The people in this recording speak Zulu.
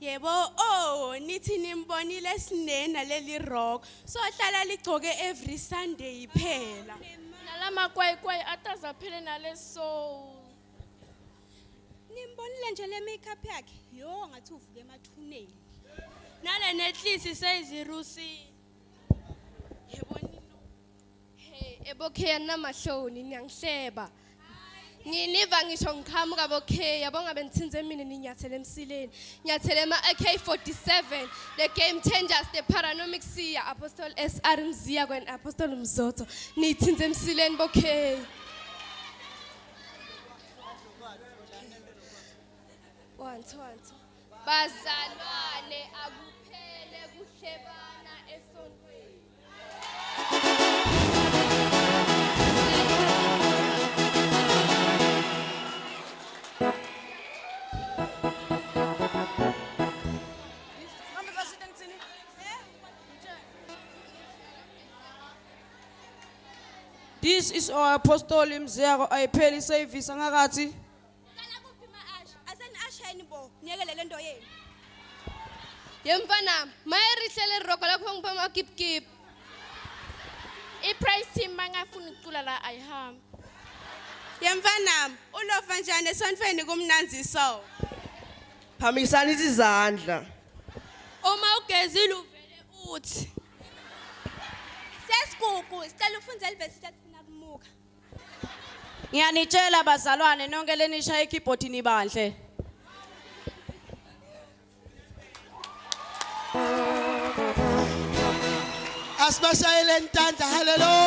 Yebo, oh, nithi nimbonile Sinena leli rock. So hlala ligcoke every Sunday phela. Nalama kwai atazaphele nale soul. Nimbonile nje le makeup yakhe. Yo ngathi uvuke emathuneni. Nale netlisi seyizirusi. Yebo nino. Hey, ebokheya namahloni niyangihleba. Nginiva ngisho ngiqhamuka bokheya yabo ngabe nithinze mina ninyathele emsileni. Nyathele ama AK47, the game changers, the paranomixia, Apostle SR Mzia kwen Apostle Mzoto. Nithinze emsileni bokheya. One, two. Bazalwane akuphele kuhlebana esontweni. This is our Apostle Mzero ayipheli service angakathi. Kana kuphi ma-ash? Aseni asheni bo. Niyekele lento yenu. Yemfana, mayerihlele roko lakho ngipha makipkip. I-praise team bangafuna ukucula la ayihamba. Yemfanami, ulofa njani esontweni kumnanzi so? Phamisani izandla. Uma ugezile uvele uthi. Sesigugu, sicela ufunze elivesi sifuna kumuka. Ngiyanitshela bazalwane nonke lenisha ikeyboard nibahle. Asibashayele ntandla, hallelujah.